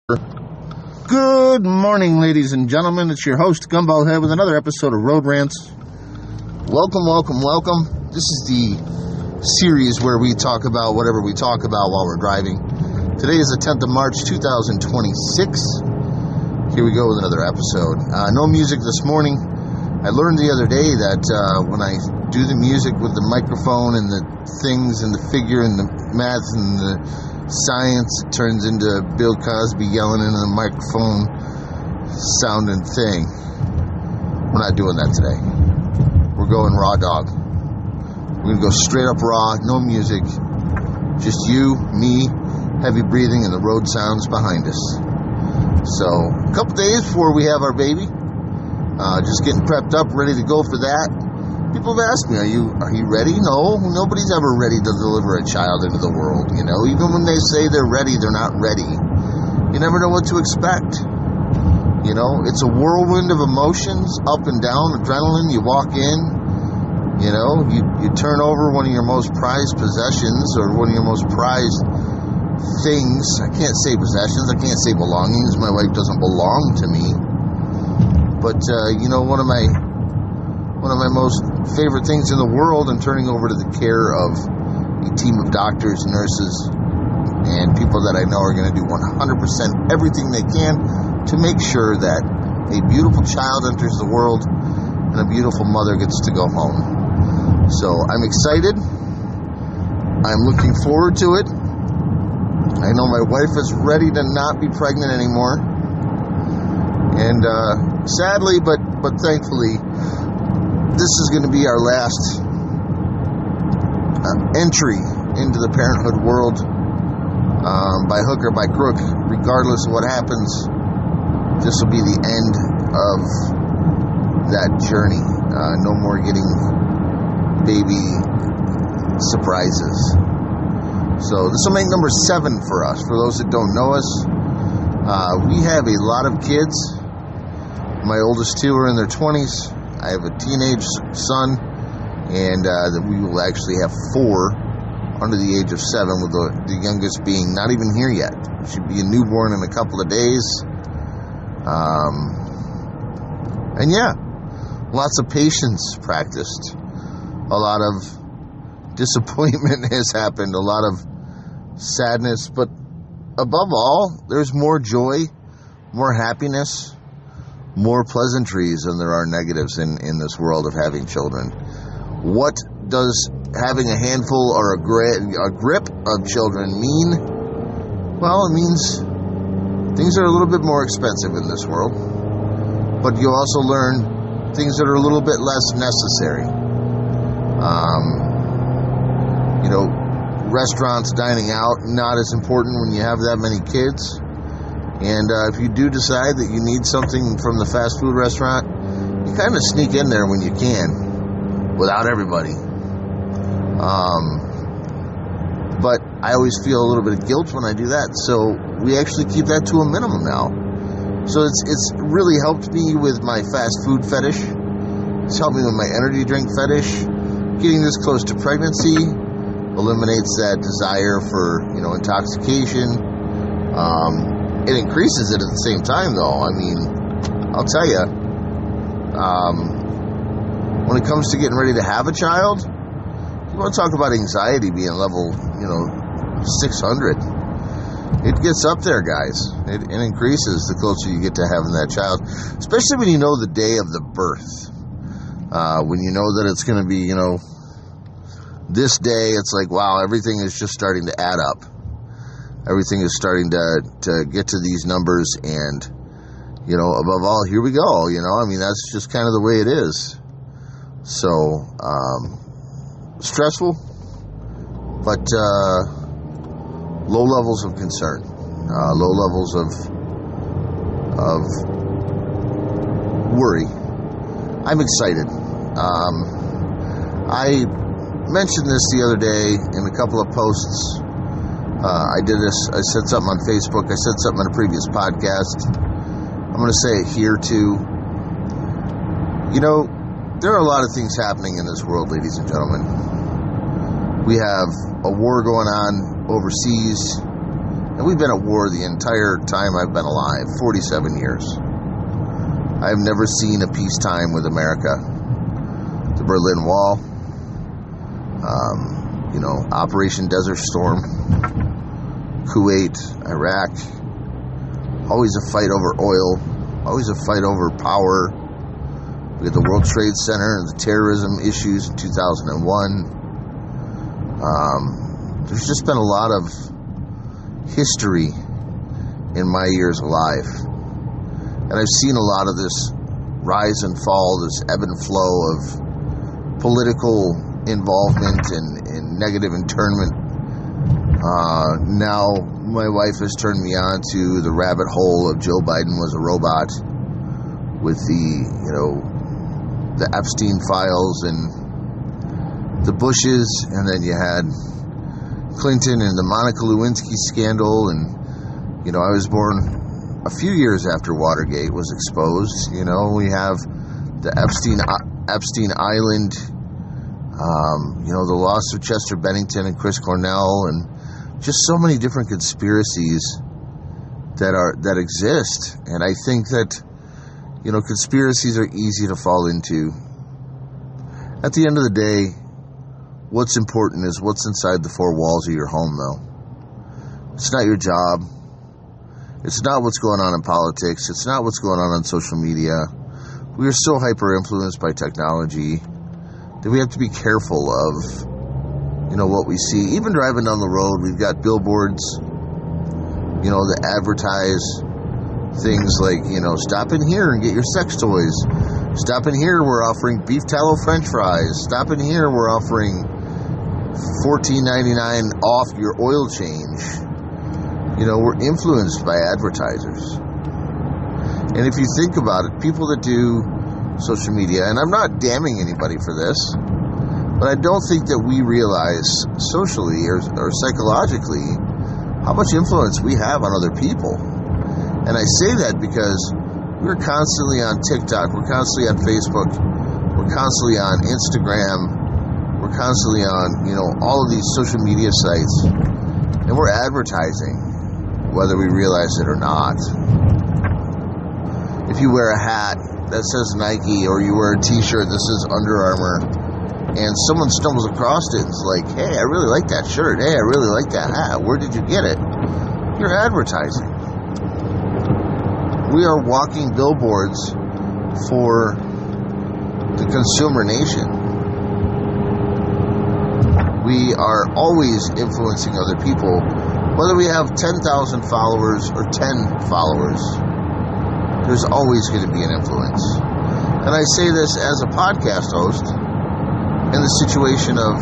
Good morning, ladies and gentlemen. It's your host, Gumball Head, with another episode of Road Rants. Welcome. This is the series where we talk about whatever we talk about while we're driving. Today is the 10th of March, 2026. Here we go with another episode. No music this morning. I learned the other day that when I do the music with the microphone and the things and the figure and the math and the science, it turns into Bill Cosby yelling into the microphone sounding thing. We're not doing that today. We're going raw dog. We're going to go straight up raw, no music, just you, me, heavy breathing, and the road sounds behind us. So, a couple days before we have our baby, just getting prepped up, ready to go for that. People have asked me, are you ready? No, nobody's ever ready to deliver a child into the world, you know. Even when they say they're ready, they're not ready. You never know what to expect. You know, it's a whirlwind of emotions, up and down, adrenaline. You walk in, you know, you turn over one of your most prized possessions or one of your most prized things. I can't say possessions, I can't say belongings. My wife doesn't belong to me. But, you know, one of my most favorite things in the world, and turning over to the care of a team of doctors, nurses, and people that I know are going to do 100% everything they can to make sure that a beautiful child enters the world and a beautiful mother gets to go home. So I'm excited. I'm looking forward to it. I know my wife is ready to not be pregnant anymore. And sadly, but thankfully, this is going to be our last entry into the parenthood world, by hook or by crook. Regardless of what happens, this will be the end of that journey. No more getting baby surprises. So this will make number 7 for us. For those that don't know us, we have a lot of kids. My oldest 2 are in their 20s. I have a teenage son, and we will actually have 4 under the age of 7, with the youngest being not even here yet. Should be a newborn in a couple of days. And yeah, lots of patience practiced. A lot of disappointment has happened, a lot of sadness, but above all, there's more joy, more happiness, more pleasantries than there are negatives in this world of having children. What does having a handful or a grip of children mean? Well, it means things are a little bit more expensive in this world, but you also learn things that are a little bit less necessary. You know, restaurants, dining out, not as important when you have that many kids. And if you do decide that you need something from the fast food restaurant, you kind of sneak in there when you can, without everybody. But I always feel a little bit of guilt when I do that, so we actually keep that to a minimum now. So it's really helped me with my fast food fetish. It's helped me with my energy drink fetish. Getting this close to pregnancy eliminates that desire for, you know, intoxication. It increases it at the same time, though. I mean, I'll tell you, when it comes to getting ready to have a child, you want to talk about anxiety being level, 600. It gets up there, guys. It increases the closer you get to having that child, especially when you know the day of the birth. When you know that it's going to be, this day, it's like, wow, everything is just starting to add up. Everything is starting to get to these numbers, and, above all, here we go, that's just kind of the way it is. So, stressful, but low levels of concern, low levels of worry. I'm excited. I mentioned this the other day in a couple of posts. I said something on Facebook. I said something on a previous podcast. I'm going to say it here too. There are a lot of things happening in this world, ladies and gentlemen. We have a war going on overseas And we've been at war the entire time I've been alive, 47 years. I've never seen a peacetime with America. The Berlin Wall, Operation Desert Storm, Kuwait, Iraq, always a fight over oil, always a fight over power. We had the World Trade Center and the terrorism issues in 2001. There's just been a lot of history in my years alive. And I've seen a lot of this rise and fall, this ebb and flow of political involvement and negative internment. Now my wife has turned me on to the rabbit hole of Joe Biden was a robot with the Epstein files and the Bushes, and then you had Clinton and the Monica Lewinsky scandal. And I was born a few years after Watergate was exposed. We have the Epstein Island, the loss of Chester Bennington and Chris Cornell, and just so many different conspiracies that exist. And I think that conspiracies are easy to fall into. At the end of the day, what's important is what's inside the four walls of your home, though. It's not your job. It's not what's going on in politics. It's not what's going on social media. We are so hyper-influenced by technology that we have to be careful of, what we see. Even driving down the road, we've got billboards, that advertise things like, stop in here and get your sex toys. Stop in here, we're offering beef tallow french fries. Stop in here, we're offering $14.99 off your oil change. We're influenced by advertisers. And if you think about it, people that do social media, and I'm not damning anybody for this, but I don't think that we realize socially or psychologically how much influence we have on other people. And I say that because we're constantly on TikTok, we're constantly on Facebook, we're constantly on Instagram, we're constantly on, all of these social media sites, and we're advertising, whether we realize it or not. If you wear a hat that says Nike, or you wear a t-shirt that says Under Armour, and someone stumbles across it and is like, hey, I really like that shirt, hey, I really like that hat, where did you get it? You're advertising. We are walking billboards for the consumer nation. We are always influencing other people, whether we have 10,000 followers or 10 followers. There's always going to be an influence. And I say this as a podcast host in the situation of,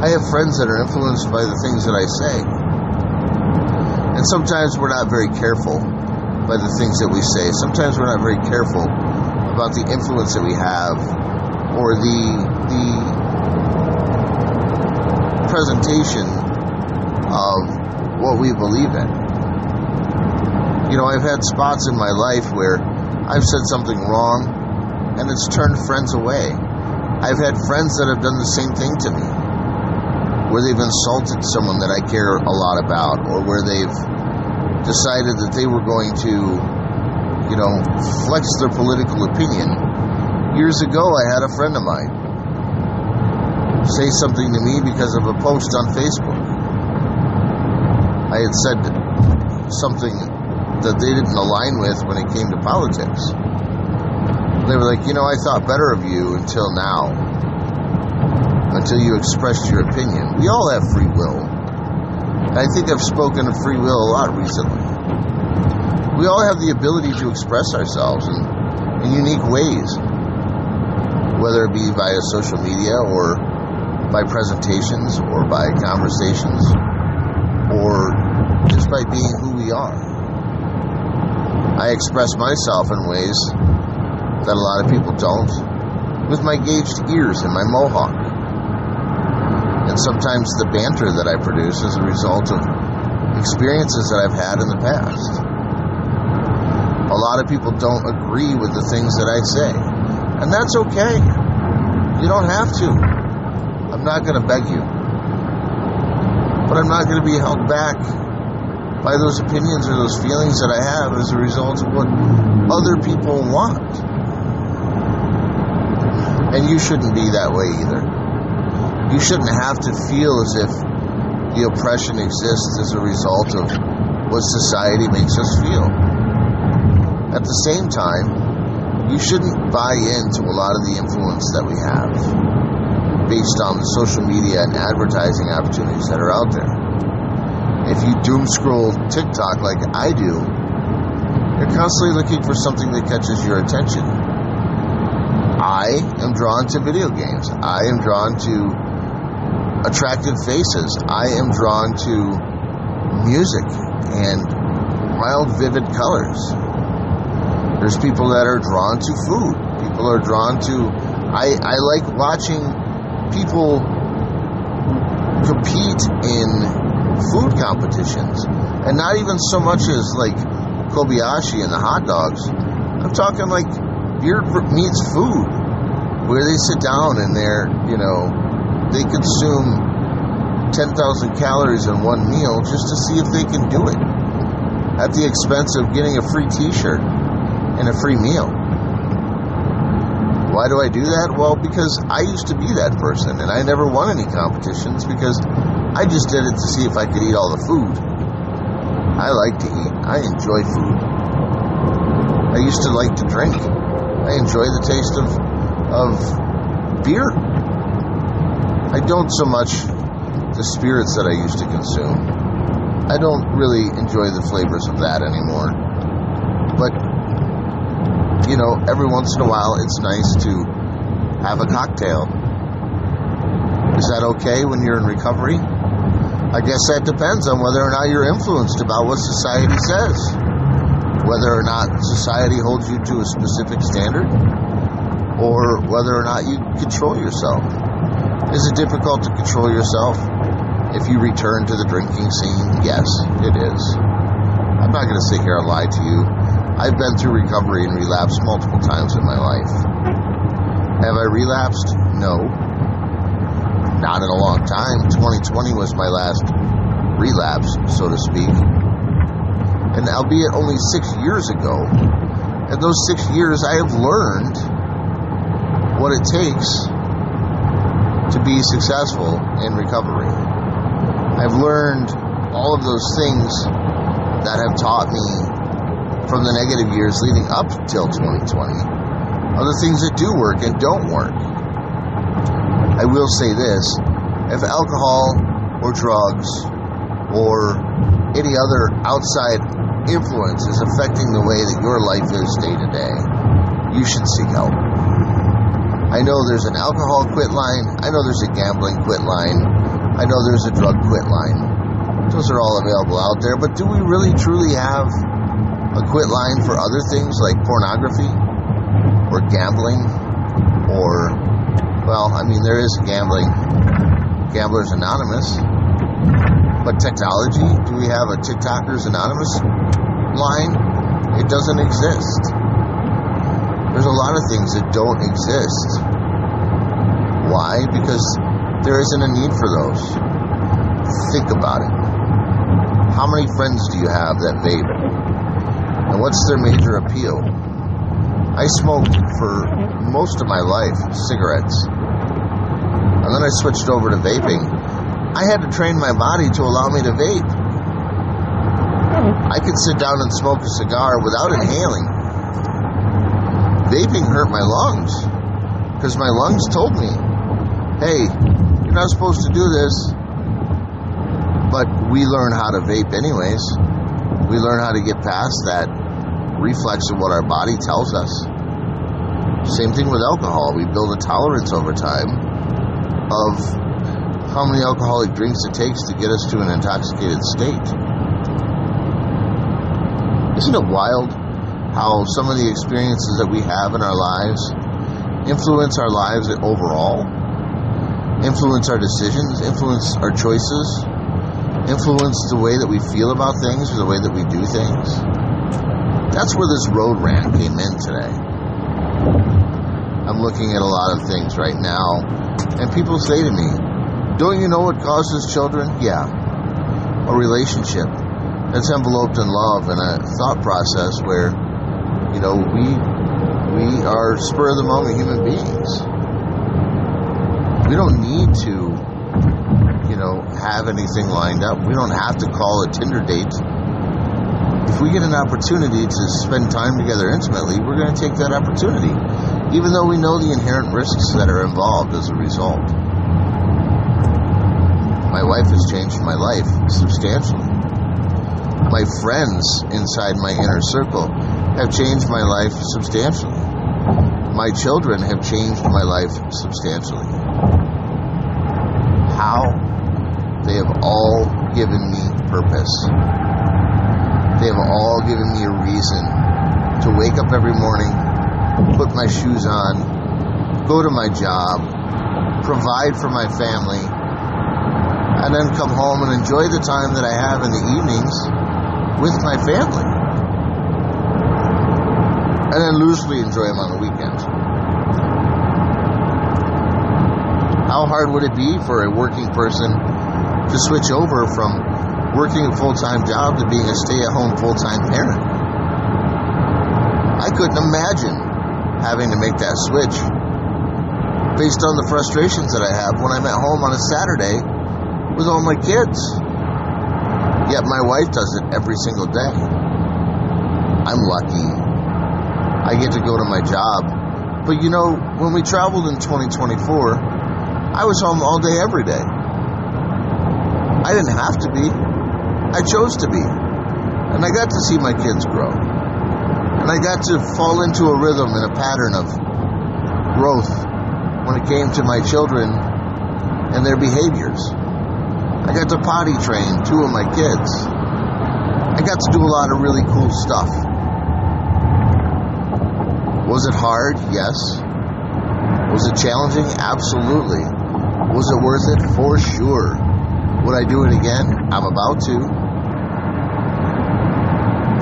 I have friends that are influenced by the things that I say. And sometimes we're not very careful by the things that we say. Sometimes we're not very careful about the influence that we have or the presentation of what we believe in. I've had spots in my life where I've said something wrong and it's turned friends away. I've had friends that have done the same thing to me, where they've insulted someone that I care a lot about, or where they've decided that they were going to, flex their political opinion. Years ago, I had a friend of mine say something to me because of a post on Facebook. I had said something that they didn't align with when it came to politics. They were like, I thought better of you until now, until you expressed your opinion. We all have free will. And I think I've spoken of free will a lot recently. We all have the ability to express ourselves in unique ways, whether it be via social media or by presentations or by conversations or just by being who we are. I express myself in ways that a lot of people don't, with my gauged ears and my mohawk. And sometimes the banter that I produce is a result of experiences that I've had in the past. A lot of people don't agree with the things that I say, and that's okay. You don't have to. I'm not going to beg you. But I'm not going to be held back by those opinions or those feelings that I have as a result of what other people want. And you shouldn't be that way either. You shouldn't have to feel as if the oppression exists as a result of what society makes us feel. At the same time, you shouldn't buy into a lot of the influence that we have based on the social media and advertising opportunities that are out there. If you doom scroll TikTok like I do, you're constantly looking for something that catches your attention. I am drawn to video games. I am drawn to attractive faces. I am drawn to music and wild, vivid colors. There's people that are drawn to food. People are drawn to... I like watching people compete in food competitions. And not even so much as like Kobayashi and the hot dogs. I'm talking like beer meets food, where they sit down and they consume 10,000 calories in one meal just to see if they can do it at the expense of getting a free t-shirt and a free meal. Why do I do that? Well, because I used to be that person and I never won any competitions because I just did it to see if I could eat all the food. I like to eat. I enjoy food. I used to like to drink. I enjoy the taste of beer. I don't so much the spirits that I used to consume. I don't really enjoy the flavors of that anymore. But, every once in a while it's nice to have a cocktail. Is that okay when you're in recovery? I guess that depends on whether or not you're influenced about what society says. Whether or not society holds you to a specific standard, or whether or not you control yourself. Is it difficult to control yourself if you return to the drinking scene? Yes, it is. I'm not going to sit here and lie to you. I've been through recovery and relapsed multiple times in my life. Have I relapsed? No. Not in a long time. 2020 was my last relapse, so to speak. And albeit only 6 years ago, in those 6 years I have learned what it takes to be successful in recovery. I've learned all of those things that have taught me from the negative years leading up till 2020, other things that do work and don't work. I will say this, if alcohol or drugs or any other outside influence is affecting the way that your life is day to day, you should seek help. I know there's an alcohol quit line. I know there's a gambling quit line. I know there's a drug quit line. Those are all available out there. But do we really truly have a quit line for other things like pornography or gambling or, there is gambling, Gamblers Anonymous. But technology, do we have a TikTokers Anonymous line? It doesn't exist. There's a lot of things that don't exist. Why? Because there isn't a need for those. Think about it. How many friends do you have that vape? And what's their major appeal? I smoked for most of my life cigarettes. And then I switched over to vaping. I had to train my body to allow me to vape. I could sit down and smoke a cigar without inhaling. Vaping hurt my lungs because my lungs told me, hey, you're not supposed to do this. But we learn how to vape anyways. We learn how to get past that reflex of what our body tells us. Same thing with alcohol. We build a tolerance over time of how many alcoholic drinks it takes to get us to an intoxicated state. Isn't it wild how some of the experiences that we have in our lives influence our lives overall, influence our decisions, influence our choices, influence the way that we feel about things or the way that we do things? That's where this road rant came in today. I'm looking at a lot of things right now, and people say to me, don't you know what causes children? Yeah. A relationship. It's enveloped in love and a thought process where, we are spur of the moment human beings. We don't need to, have anything lined up. We don't have to call a Tinder date. If we get an opportunity to spend time together intimately, we're going to take that opportunity, even though we know the inherent risks that are involved as a result. My wife has changed my life substantially. My friends inside my inner circle have changed my life substantially. My children have changed my life substantially. How? They have all given me purpose. They have all given me a reason to wake up every morning, put my shoes on, go to my job, provide for my family, and then come home and enjoy the time that I have in the evenings with my family. And then loosely enjoy them on the weekends. How hard would it be for a working person to switch over from working a full-time job to being a stay-at-home full-time parent? I couldn't imagine having to make that switch based on the frustrations that I have when I'm at home on a Saturday with all my kids. Yet my wife does it every single day. I'm lucky. I get to go to my job. But when we traveled in 2024, I was home all day, every day. I didn't have to be. I chose to be. And I got to see my kids grow. And I got to fall into a rhythm and a pattern of growth when it came to my children and their behaviors. I got to potty train 2 of my kids. I got to do a lot of really cool stuff. Was it hard? Yes. Was it challenging? Absolutely. Was it worth it? For sure. Would I do it again? I'm about to.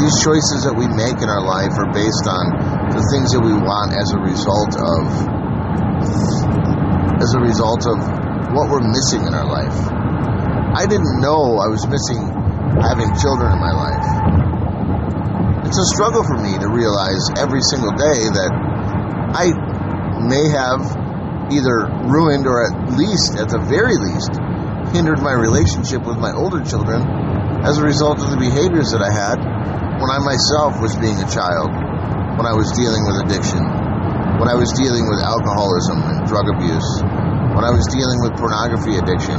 These choices that we make in our life are based on the things that we want as a result of what we're missing in our life. I didn't know I was missing having children in my life. It's a struggle for me to realize every single day that I may have either ruined or at the very least, hindered my relationship with my older children as a result of the behaviors that I had when I myself was being a child, when I was dealing with addiction, when I was dealing with alcoholism and drug abuse, when I was dealing with pornography addiction,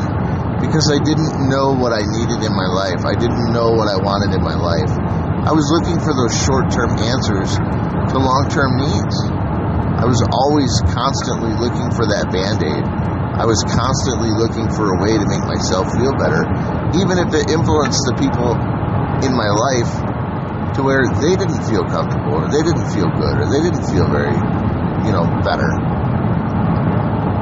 because I didn't know what I needed in my life. I didn't know what I wanted in my life. I was looking for those short-term answers to long-term needs. I was always constantly looking for that Band-Aid. I was constantly looking for a way to make myself feel better, even if it influenced the people in my life to where they didn't feel comfortable, or they didn't feel good, or they didn't feel very, better.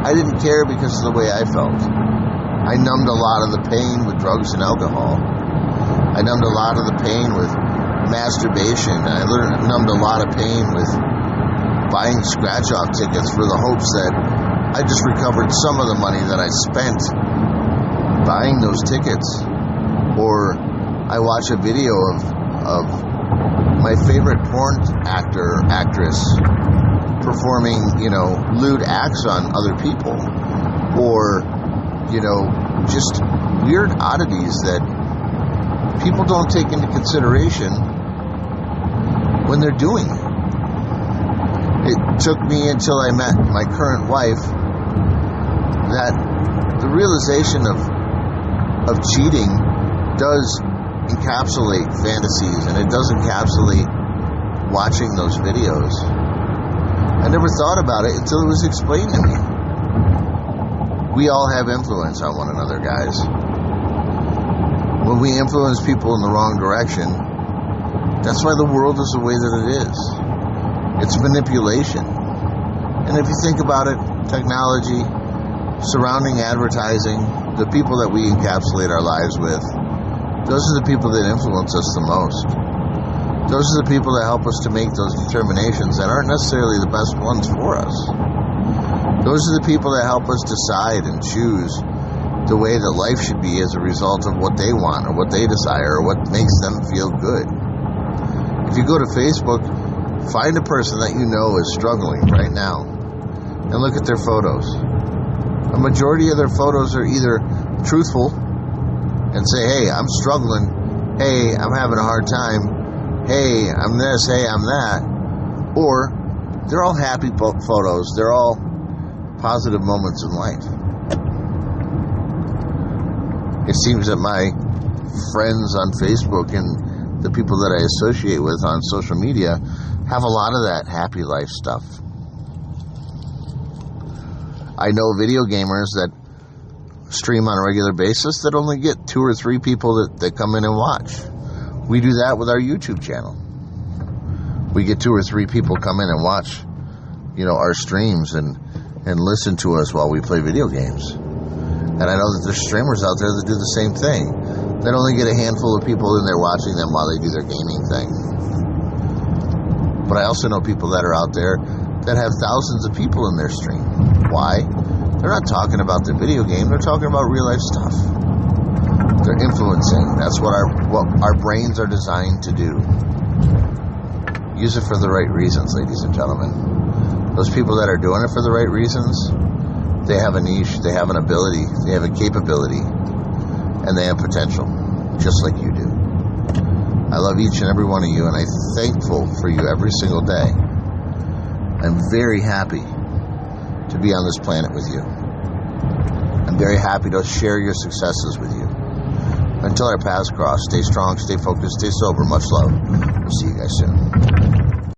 I didn't care because of the way I felt. I numbed a lot of the pain with drugs and alcohol. I numbed a lot of the pain with masturbation. I numbed a lot of pain with buying scratch-off tickets for the hopes that I just recovered some of the money that I spent buying those tickets. Or I watch a video of my favorite porn actor or actress performing, lewd acts on other people. Or, just weird oddities that people don't take into consideration when they're doing it. It took me until I met my current wife that the realization of cheating does encapsulate fantasies, and it does encapsulate watching those videos. I never thought about it until it was explained to me. We all have influence on one another, guys. When we influence people in the wrong direction, that's why the world is the way that it is. It's manipulation. And if you think about it, technology, surrounding advertising, the people that we encapsulate our lives with, those are the people that influence us the most. Those are the people that help us to make those determinations that aren't necessarily the best ones for us. Those are the people that help us decide and choose the way that life should be as a result of what they want or what they desire or what makes them feel good. If you go to Facebook, find a person that you know is struggling right now and look at their photos. A majority of their photos are either truthful and say, hey, I'm struggling. Hey, I'm having a hard time. Hey, I'm this. Hey, I'm that. Or they're all happy photos. They're all positive moments in life. It seems that my friends on Facebook and the people that I associate with on social media have a lot of that happy life stuff. I know video gamers that stream on a regular basis that only get 2 or 3 people that come in and watch. We do that with our YouTube channel. We get 2 or 3 people come in and watch, our streams and listen to us while we play video games. And I know that there's streamers out there that do the same thing. That only get a handful of people in there watching them while they do their gaming thing. But I also know people that are out there that have thousands of people in their stream. Why? They're not talking about the video game. They're talking about real life stuff. They're influencing. That's what our brains are designed to do. Use it for the right reasons, ladies and gentlemen. Those people that are doing it for the right reasons, they have a niche, they have an ability, they have a capability, and they have potential, just like you do. I love each and every one of you, and I'm thankful for you every single day. I'm very happy to be on this planet with you. I'm very happy to share your successes with you. Until our paths cross, stay strong, stay focused, stay sober. Much love. We'll see you guys soon.